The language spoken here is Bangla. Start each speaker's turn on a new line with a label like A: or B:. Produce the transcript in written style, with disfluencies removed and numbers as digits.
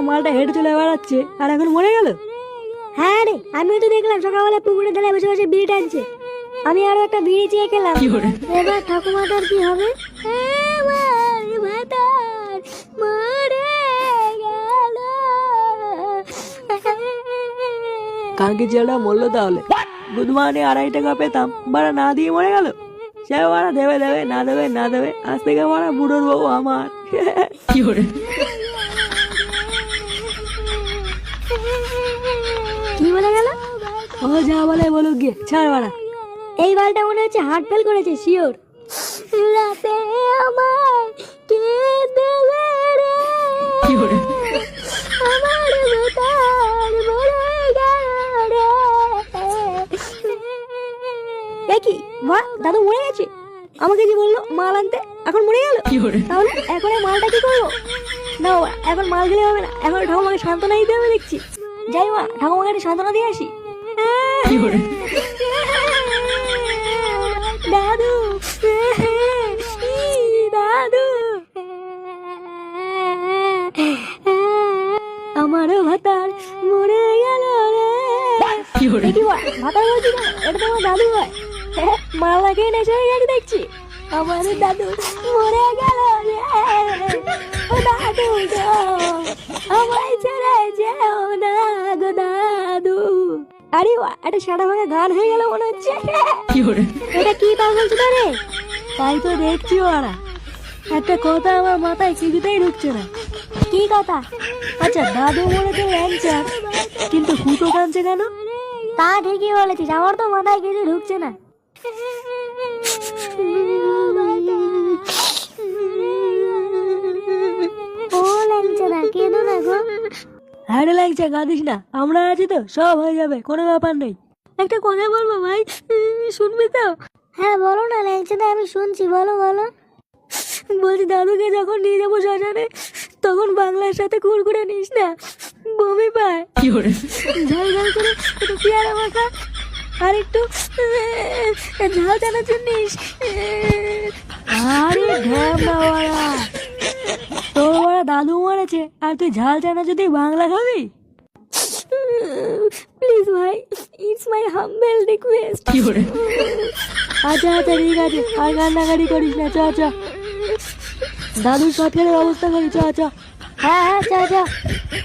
A: মালটা হেঁটে চলে বেড়াচ্ছে আর এখন মরে গেল।
B: হ্যাঁ রে, আমিও তো দেখলাম সকালবেলা পুকুরে ধারে বসে বসে বিড়ি টানছে। আমি আরো একটা বিড়ি চেয়ে খেলাম। এবার ঠাকুমাটার কি হবে? আমার ভাতার মরে গেল।
A: কালকে ছেলেটা মরলো তাহলে, বুধবারে 2.5 টাকা পেতাম, বাড়া না দিয়ে মরে গেল। সে বাড়া দেবে দেবে না দেবে না দেবে, আজ থেকে বাড়া বুড়োর বউ আমার।
B: কি বলে গেল?
A: ও যা বলে বলুক গিয়ে, ছাড় বাড়া।
B: এই বালটা মনে হচ্ছে হার্ট ফেল করেছে, শিওর। রাতে আমায় কে দেবে রে? আমার ভাতার মরে গেল রে। দেখি মা, দাদু মরে গেছে। আমাকে যে বললো মাল আনতে, এখন মরে গেল। তাহলে এখন এই মালটা কি করবো? না বাবা, এখন মাল গেলে হবে না, এখন ঠাকুমাকে সান্ত্বনা দিতে হবে দেখছি। যাই মা, ঠাকুমাকে একটা সান্ত্বনা দিয়ে আসি। দাদু, দাদু, আমারও ভাতার মরে গেল রে। দেখি মা, ভাতার বলছি না, এটা তো আমার দাদু হয়। মাল লাগিয়ে নেশে হয়ে গেছে দেখছি। আমার দাদু মরে গেল রে। ও দাদু গো, আমায় ছেড়ে যেও না গো দাদু। আরে বাহ, একটা সাদা ভাঙা গান হয়ে গেল মনে হচ্ছে। এটা কি পাগল ছিল রে?
A: তাই তো দেখছি ওরা। একটা কথা আমার মাথায় কিছুতেই ঢুকছে না।
B: কি কথা?
A: আচ্ছা, দাদু মরেছে ল্যাংচার, কিন্তু কুতো কাঁদছে কেন?
B: তা ঠিকই বলেছিস, আমার তো মাথায় কিছু ঢুকছে না। ও ল্যাংচারা, কেঁদো না গো।
A: হ্যাঁ রে ল্যাংচা, কাঁদিস না, আমরা আছি তো, সব হয়ে যাবে, কোনো ব্যাপার নেই।
B: একটা কথা বলবো ভাই, শুনবি তো? হ্যাঁ বলো না ল্যাংচাদা, আমি শুনছি, বলো বলো।
A: বলছি, দাদুকে যখন নিয়ে যাবো শ্মশানে, তখন বাংলার সাথে কুড়কুড়ে নিস না, বমি পায়। ঝাল ঝাল করে একটু পেয়ারা মাখা আর একটু ঝাল চানাচুর নিস। আরে ঢ্যাম না ওরা, তোর ওরা দাদু মরেছে আর তুই ঝাল চানাচুর দিয়ে বাংলা খাবি?
B: প্লিজ ভাই, ইটস মাই হাম্বল রিকোয়েস্ট।
A: আচ্ছা আচ্ছা ঠিক আছে, আর কান্নাকাটি করিস না, চ চ, দাদুর সৎকারের ব্যবস্থা করি, চ চ।
B: হ্যাঁ হ্যাঁ, চা চা।